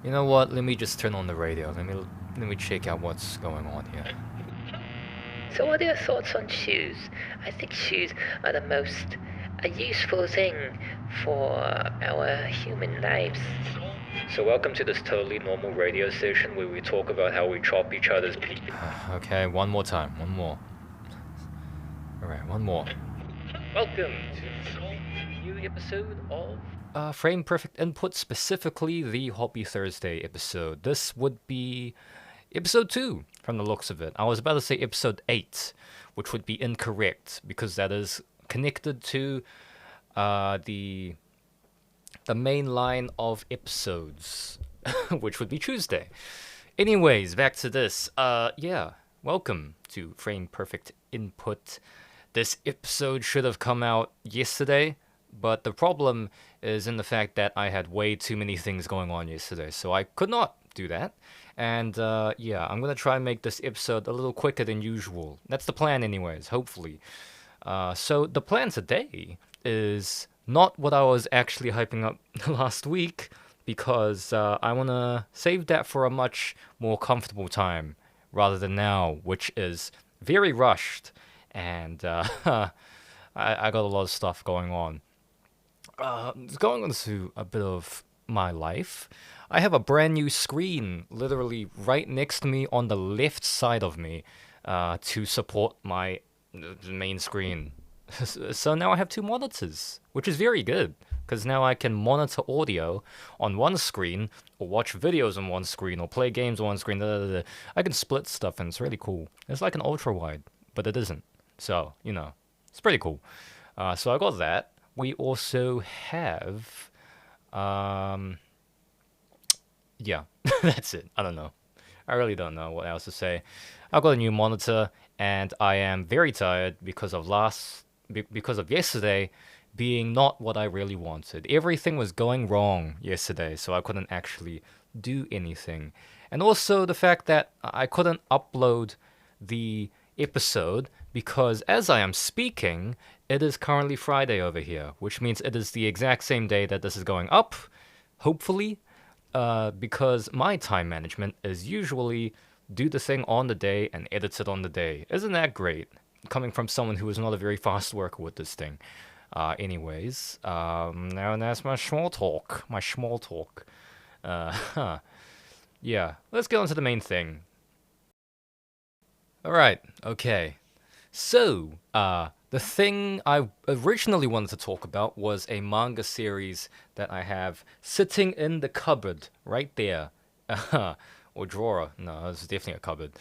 You know what? Let me just turn on the radio. Let me check out what's going on here. So, what are your thoughts on shoes? I think shoes are the most useful thing for our human lives. So welcome to this totally normal radio station where we talk about how we chop each other's Okay, one more time. One more. Alright, one more. Welcome to a new episode of Frame Perfect Input, specifically the Hobby Thursday episode. This would be episode 2 from the looks of it. I was about to say episode 8, which would be incorrect because that is connected to the main line of episodes, which would be Tuesday. Anyways, back to this. Yeah, welcome to Frame Perfect Input. This episode should have come out yesterday, but the problem is in the fact that I had way too many things going on yesterday, so I could not do that. And yeah, I'm gonna try and make this episode a little quicker than usual. That's the plan, anyways, hopefully. So the plan today is not what I was actually hyping up last week because I want to save that for a much more comfortable time rather than now, which is very rushed and I got a lot of stuff going on. Going into a bit of my life, I have a brand new screen literally right next to me on the left side of me to support my main screen. So now I have two monitors, which is very good because now I can monitor audio on one screen or watch videos on one screen or play games on one screen. I can split stuff and it's really cool. It's like an ultra wide, but it isn't. So, it's pretty cool. So I got that. We also have, um, yeah, that's it. I don't know. I really don't know what else to say. I got a new monitor, and I am very tired because of yesterday being not what I really wanted. Everything was going wrong yesterday, so I couldn't actually do anything. And also the fact that I couldn't upload the episode because as I am speaking, it is currently Friday over here, which means it is the exact same day that this is going up, hopefully, because my time management is usually do the thing on the day and edit it on the day. Isn't that great? Coming from someone who is not a very fast worker with this thing. Anyways, now that's my small talk. My small talk. Huh. Yeah, let's get on to the main thing. Alright, okay. So, the thing I originally wanted to talk about was a manga series that I have sitting in the cupboard right there. Or drawer. No, it's definitely a cupboard.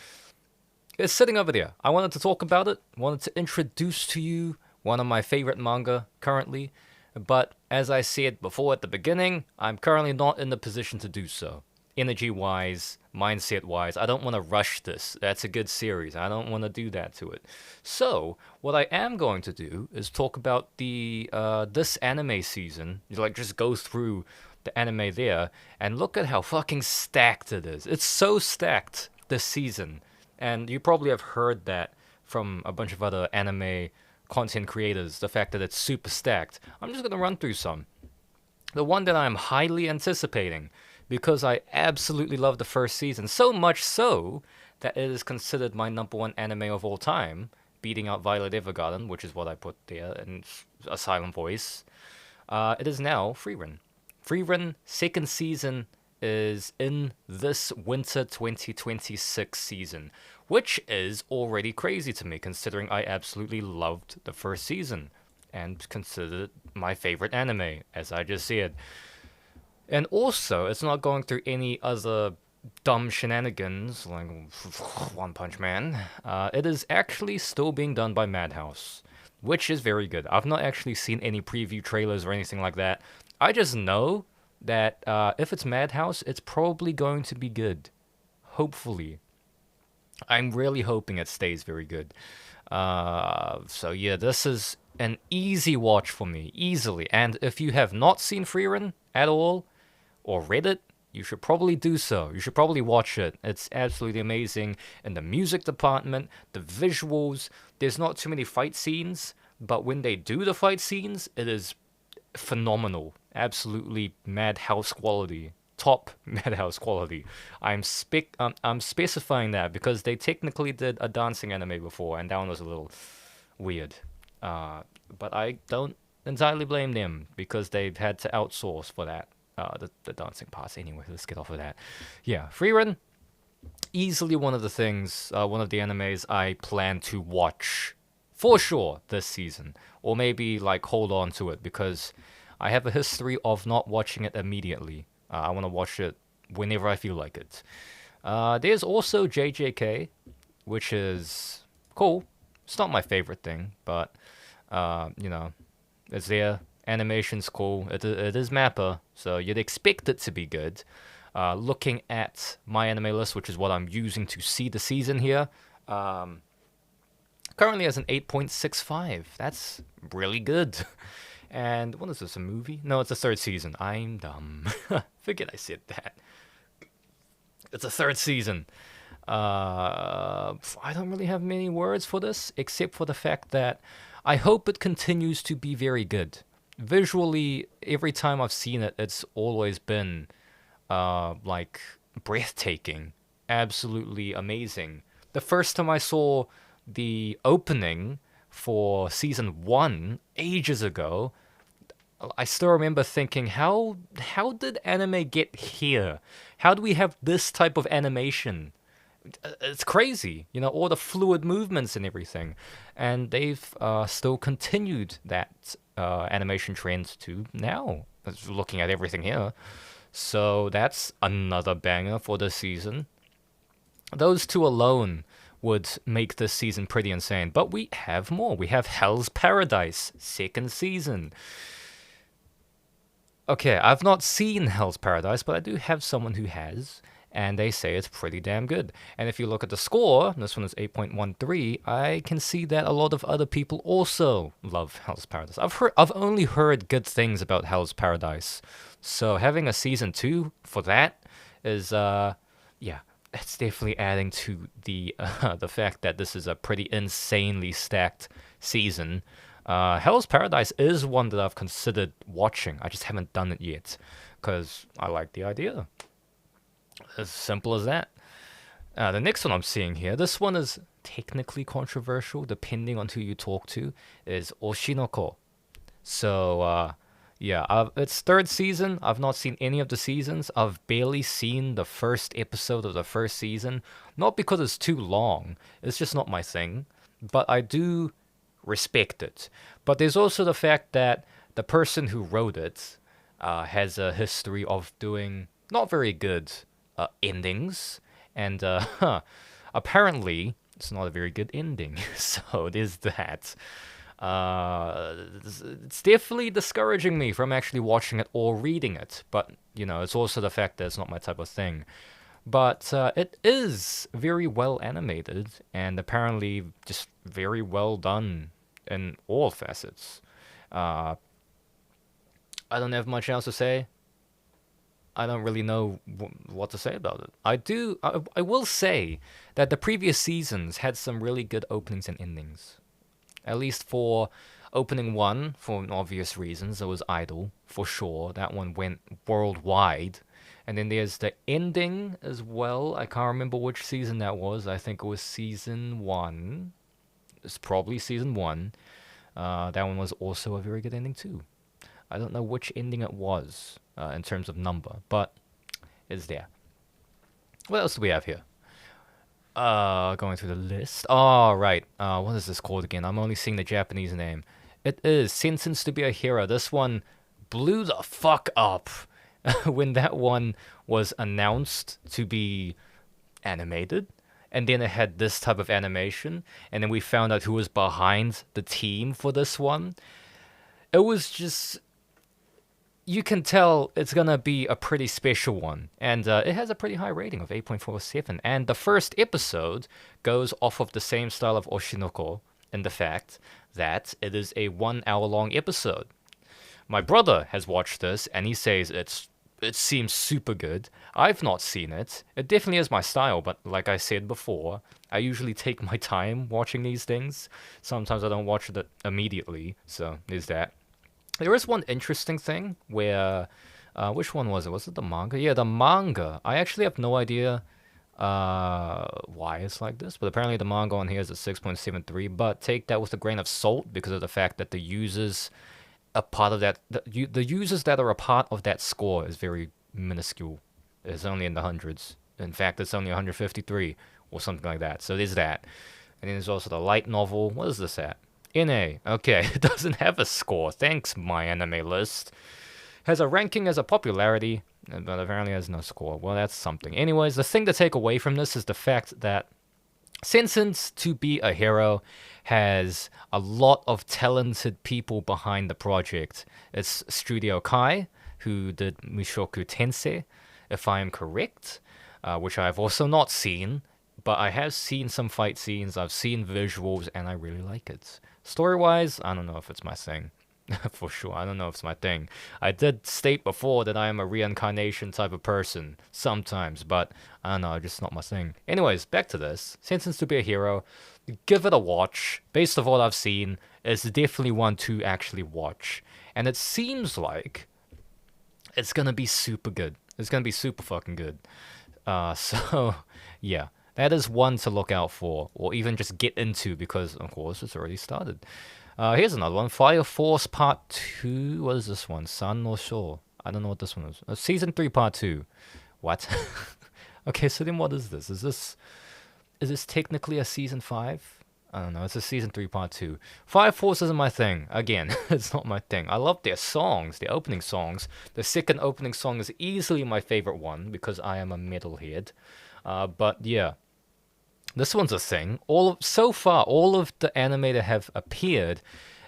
It's sitting over there. I wanted to talk about it, wanted to introduce to you one of my favorite manga currently, but as I said before at the beginning, I'm currently not in the position to do so. Energy wise, mindset wise, I don't want to rush this. That's a good series. I don't want to do that to it. So, what I am going to do is talk about the this anime season. Like, just go through the anime there and look at how fucking stacked it is. It's so stacked this season. And you probably have heard that from a bunch of other anime content creators, the fact that it's super stacked. I'm just going to run through some. The one that I'm highly anticipating, because I absolutely love the first season, so much so that it is considered my number one anime of all time, beating out Violet Evergarden, which is what I put there in a silent voice. It is now Freerun. Freerun second season is in this winter 2026 season, which is already crazy to me considering I absolutely loved the first season and considered it my favorite anime, as I just said. And also, it's not going through any other dumb shenanigans like One Punch Man. It is actually still being done by Madhouse, which is very good. I've not actually seen any preview trailers or anything like that. I just know that if it's Madhouse, it's probably going to be good. Hopefully. I'm really hoping it stays very good. So yeah, this is an easy watch for me, easily. And if you have not seen Freerun at all, or read it, you should probably do so. You should probably watch it. It's absolutely amazing. In the music department, the visuals, there's not too many fight scenes, but when they do the fight scenes, it is phenomenal. Absolutely madhouse quality, top Madhouse quality. I'm specifying that because they technically did a dancing anime before, and that one was a little weird. But I don't entirely blame them because they've had to outsource for that. The dancing parts. Anyway, let's get off of that. Yeah, Freerun, easily one of the things, one of the animes I plan to watch for sure this season, or maybe like hold on to it because I have a history of not watching it immediately. I want to watch it whenever I feel like it. There's also JJK, which is cool. It's not my favorite thing, but it's there. Animation's cool. It is Mappa, so you'd expect it to be good. Looking at my anime list, which is what I'm using to see the season here, currently has an 8.65. That's really good. And what is this, a movie? No, it's a third season. I'm dumb. Forget I said that. It's a third season. I don't really have many words for this, except for the fact that I hope it continues to be very good. Visually, every time I've seen it, it's always been like breathtaking, absolutely amazing. The first time I saw the opening for season 1 ages ago, I still remember thinking, how did anime get here? How do we have this type of animation? It's crazy, all the fluid movements and everything. And they've still continued that animation trend to now, looking at everything here. So that's another banger for this season. Those two alone would make this season pretty insane. But we have more. We have Hell's Paradise, second season. Okay, I've not seen Hell's Paradise, but I do have someone who has, and they say it's pretty damn good. And if you look at the score, this one is 8.13, I can see that a lot of other people also love Hell's Paradise. I've only heard good things about Hell's Paradise. So having a season 2 for that is it's definitely adding to the the fact that this is a pretty insanely stacked season. Hell's Paradise is one that I've considered watching. I just haven't done it yet because I like the idea. As simple as that. The next one I'm seeing here, this one is technically controversial depending on who you talk to, is Oshinoko. So, it's third season. I've not seen any of the seasons. I've barely seen the first episode of the first season. Not because it's too long. It's just not my thing. But I do respect it. But there's also the fact that the person who wrote it has a history of doing not very good endings. And apparently, it's not a very good ending. So there's that. It's definitely discouraging me from actually watching it or reading it. But, it's also the fact that it's not my type of thing. But it is very well animated and apparently just very well done in all facets. I don't have much else to say. I don't really know what to say about it. I will say that the previous seasons had some really good openings and endings. At least for opening 1, for obvious reasons, it was Idol, for sure. That one went worldwide. And then there's the ending as well. I can't remember which season that was. I think it was season 1. It's probably season 1. That one was also a very good ending too. I don't know which ending it was in terms of number, but it's there. What else do we have here? Going through the list. Oh, right. What is this called again? I'm only seeing the Japanese name. It is Sentenced to be a Hero. This one blew the fuck up when that one was announced to be animated. And then it had this type of animation. And then we found out who was behind the team for this one. It was just... You can tell it's gonna be a pretty special one. And it has a pretty high rating of 8.47. And the first episode goes off of the same style of Oshinoko in the fact that it is a 1 hour long episode. My brother has watched this and he says it seems super good. I've not seen it. It definitely is my style, but like I said before, I usually take my time watching these things. Sometimes I don't watch it immediately, so there's that. There is one interesting thing where Which one was it? Was it the manga? Yeah, the manga. I actually have no idea why it's like this, but apparently the manga on here is a 6.73, but take that with a grain of salt because of the fact that the users a part of that the users that are a part of that score is very minuscule. It's only in the hundreds. In fact, it's only 153 or something like that. So there's that. And then there's also the light novel. What is this at? NA. Okay, it doesn't have a score. Thanks, my anime list. Has a ranking as a popularity, but apparently has no score. Well, that's something. Anyways, the thing to take away from this is the fact that Sentenced to be a Hero has a lot of talented people behind the project. It's Studio Kai, who did Mushoku Tensei, if I am correct, which I have also not seen, but I have seen some fight scenes, I've seen visuals, and I really like it. Story-wise, I don't know if it's my thing. For sure, I don't know if it's my thing. I did state before that I am a reincarnation type of person sometimes, but I don't know, just not my thing. Anyways, back to this. Sentenced to be a Hero. Give it a watch. Based on what I've seen, it's definitely one to actually watch. And it seems like it's gonna be super good. It's gonna be super fucking good. So, yeah. That is one to look out for, or even just get into, because, of course, it's already started. Here's another one. Fire Force Part 2. What is this one? Sun no Shou. I don't know what this one is. Season 3 Part 2. What? Okay, so then what is this? Is this technically a Season 5? I don't know. It's a Season 3 Part 2. Fire Force isn't my thing. Again, it's not my thing. I love their songs, their opening songs. The second opening song is easily my favorite one, because I am a metalhead. But yeah. This one's a thing. So far, all of the anime that have appeared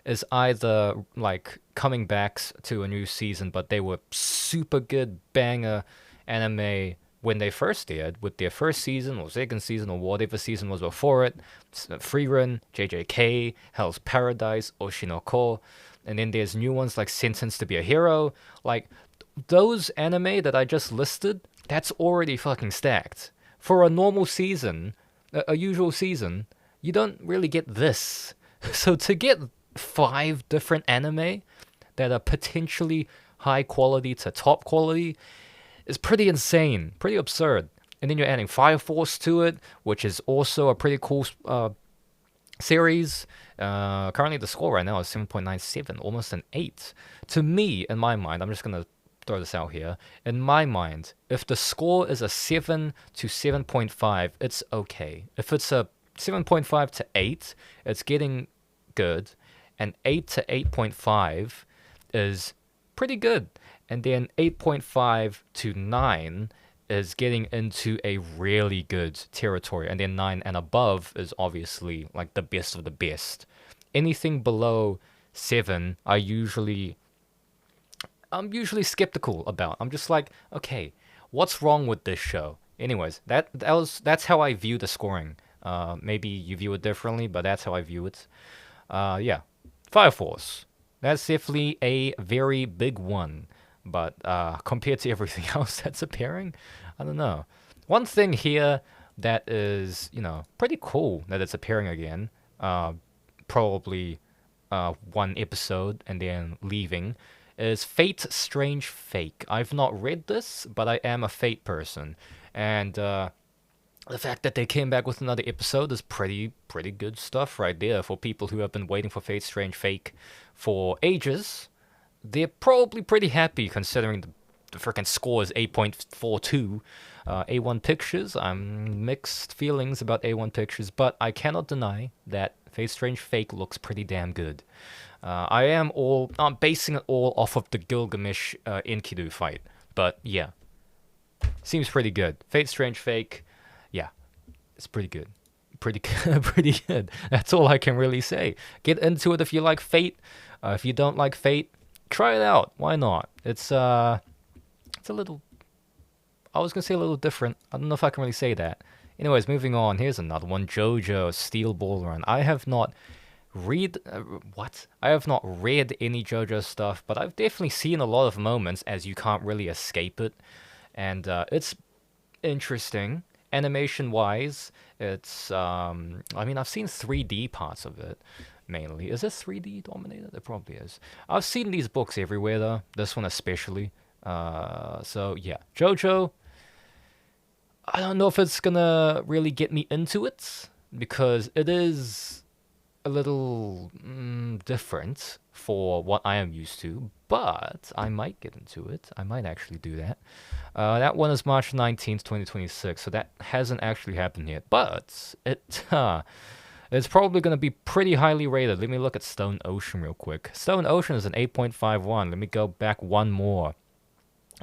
is either like coming back to a new season, but they were super good banger anime when they first aired, with their first season or second season or whatever season was before it. Free Run, JJK, Hell's Paradise, Oshinoko, and then there's new ones like Sentenced to be a Hero. Like those anime that I just listed, that's already fucking stacked. For a normal season, a usual season, you don't really get this. So to get 5 different anime that are potentially high quality to top quality is pretty insane, pretty absurd. And then you're adding Fire Force to it, which is also a pretty cool series. Currently the score right now is 7.97, almost an 8. To me, in my mind, I'm just going to throw this out here. In my mind, if the score is a 7 to 7.5, it's okay. If it's a 7.5 to 8, it's getting good. And 8 to 8.5 is pretty good. And then 8.5 to 9 is getting into a really good territory. And then 9 and above is obviously like the best of the best. Anything below 7, I'm usually skeptical about. I'm just like, okay, what's wrong with this show? Anyways, that's how I view the scoring. Maybe you view it differently, but that's how I view it. Yeah, Fire Force. That's definitely a very big one, but compared to everything else that's appearing, I don't know. One thing here that is, pretty cool that it's appearing again. Probably one episode and then leaving. Is Fate Strange Fake. I've not read this, but I am a Fate person. And the fact that they came back with another episode is pretty good stuff right there for people who have been waiting for Fate Strange Fake for ages. They're probably pretty happy considering the freaking score is 8.42. A1 Pictures, I'm mixed feelings about A1 Pictures, but I cannot deny that Fate Strange Fake looks pretty damn good. I'm basing it all off of the Gilgamesh Enkidu fight, but yeah, seems pretty good. Fate Strange Fake, yeah, it's pretty good, pretty good. That's all I can really say. Get into it if you like Fate. If you don't like Fate, try it out. Why not? It's a little. I was gonna say a little different. I don't know if I can really say that. Anyways, moving on. Here's another one. JoJo Steel Ball Run. I have not read any JoJo stuff, but I've definitely seen a lot of moments as you can't really escape it, and it's interesting animation wise. It's I've seen 3D parts of it mainly. Is this 3D dominated? It probably is. I've seen these books everywhere though. This one especially. So yeah, JoJo. I don't know if it's gonna really get me into it because it is a little different for what I am used to, but I might get into it. I might actually do that. That one is March 19th, 2026, so that hasn't actually happened yet, but it's probably going to be pretty highly rated. Let me look at Stone Ocean real quick. Stone Ocean is an 8.51. Let me go back one more.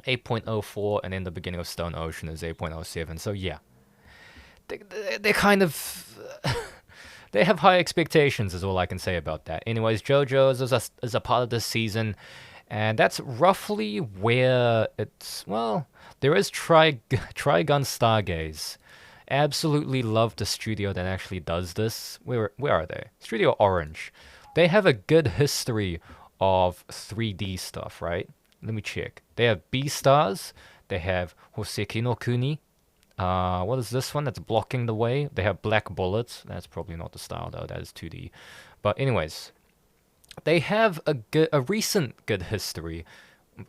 8.04, and then the beginning of Stone Ocean is 8.07. So yeah, they kind of they have high expectations, is all I can say about that. Anyways, JoJo's is a part of this season, and that's roughly where it's, well, there is Trigun Stargaze. Absolutely love the studio that actually does this. Where are they? Studio Orange. They have a good history of 3D stuff, right? Let me check. They have Beastars. They have Hoseki no Kuni. What is this one that's blocking the way? They have Black Bullets. That's probably not the style though. That is 2D. But anyways, they have a recent good history.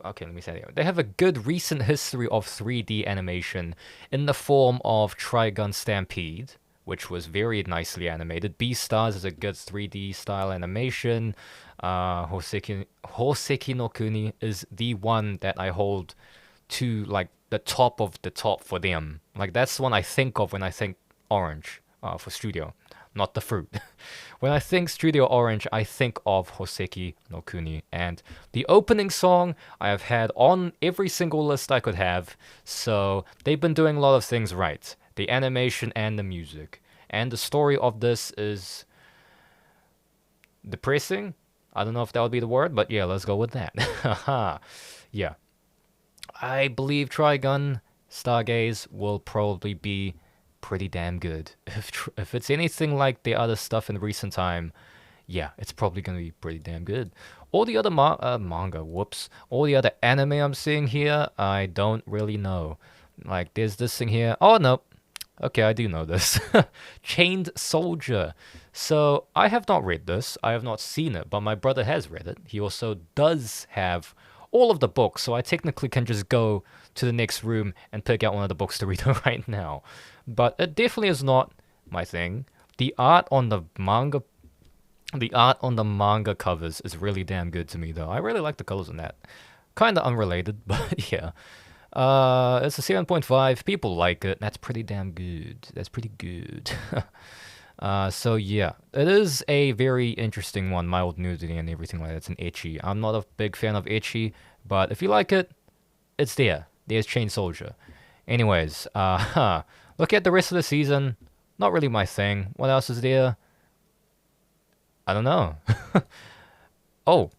Okay, let me say it. They have a good recent history of 3D animation in the form of Trigun Stampede, which was very nicely animated. Beastars is a good 3D style animation. Hoseki no Kuni is the one that I hold to like the top of the top for them. Like that's the one I think of when I think Orange for Studio, not the fruit. When I think Studio Orange, I think of Hoseki no Kuni, and the opening song I have had on every single list I could have. So they've been doing a lot of things right. The animation and the music. And the story of this is depressing. I don't know if that would be the word, but yeah, let's go with that. Haha. Yeah. I believe Trigun Stargaze will probably be pretty damn good. If it's anything like the other stuff in recent time, yeah, it's probably gonna be pretty damn good. All the other manga, whoops, all the other anime I'm seeing here, I don't really know. Like, there's this thing here. Oh no, okay, I do know this. Chained Soldier. So I have not read this. I have not seen it, but my brother has read it. He also does have all of the books, so I technically can just go to the next room and pick out one of the books to read right now. But it definitely is not my thing. The art on the manga covers is really damn good to me though. I really like the colors on that. Kinda unrelated, but yeah. It's a 7.5. People like it. That's pretty damn good. That's pretty good. So yeah, it is a very interesting one. Mild nudity and everything like that. It's an ecchi. I'm not a big fan of ecchi, but if you like it, it's there. There's Chain Soldier. Anyways, look at the rest of the season. Not really my thing. What else is there? I don't know. Oh.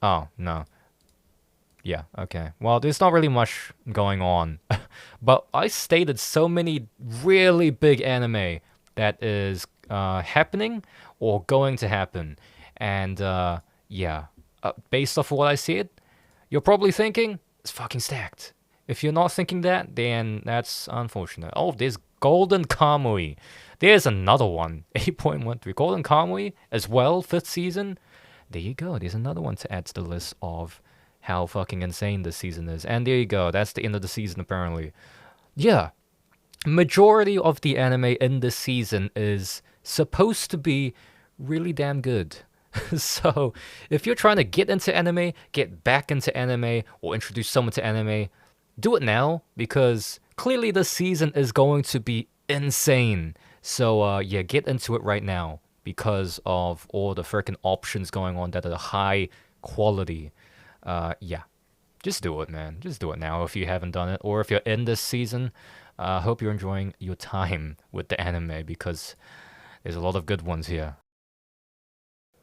Oh, no. Yeah, okay. Well, there's not really much going on. But I stated so many really big anime that is happening or going to happen. And yeah, based off of what I said, you're probably thinking, it's fucking stacked. If you're not thinking that, then that's unfortunate. Oh, there's Golden Kamui. There's another one. 8.13. Golden Kamui as well, 5th season. There you go. There's another one to add to the list of how fucking insane this season is. And there you go. That's the end of the season, apparently. Yeah. Majority of the anime in this season is supposed to be really damn good. So, if you're trying to get into anime, get back into anime, or introduce someone to anime, do it now, because clearly this season is going to be insane. So, yeah, get into it right now, because of all the freaking options going on that are high quality. Yeah, just do it, man. Just do it now if you haven't done it, or if you're in this season. Hope you're enjoying your time with the anime, because there's a lot of good ones here.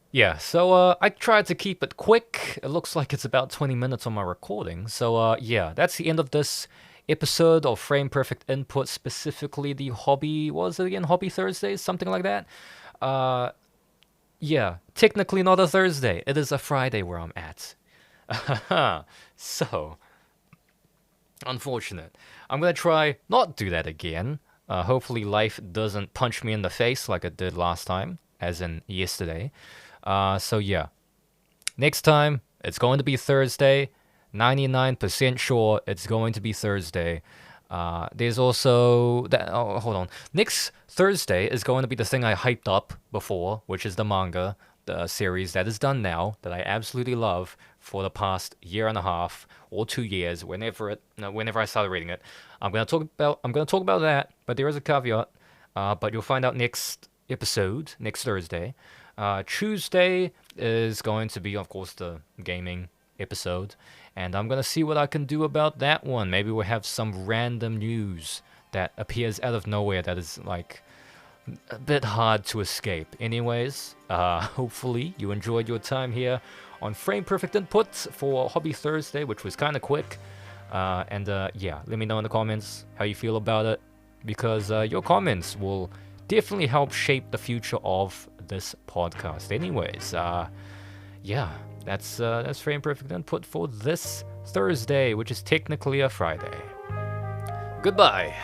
Yeah, so I tried to keep it quick. It looks like it's about 20 minutes on my recording. So yeah, that's the end of this episode of Frame Perfect Input, specifically the hobby, what was it again? Hobby Thursdays? Something like that? Yeah, technically not a Thursday. It is a Friday where I'm at. So, unfortunate. I'm gonna try not do that again. Hopefully life doesn't punch me in the face like it did last time, as in yesterday. So yeah, next time it's going to be Thursday. 99% sure it's going to be Thursday. There's also that. Oh, hold on. Next Thursday is going to be the thing I hyped up before, which is the manga, the series that is done now that I absolutely love for the past year and a half or 2 years. Whenever I started reading it, I'm gonna talk about that. But there is a caveat. But you'll find out next episode next Thursday. Tuesday is going to be, of course, the gaming episode, and I'm gonna see what I can do about that one. Maybe we'll have some random news that appears out of nowhere that is like a bit hard to escape. Anyways, hopefully you enjoyed your time here on Frame Perfect Input for Hobby Thursday, which was kind of quick. Yeah, let me know in the comments how you feel about it, because your comments will definitely help shape the future of this podcast. Anyways, yeah, that's Frame Perfect Input for this Thursday, which is technically a Friday. Goodbye.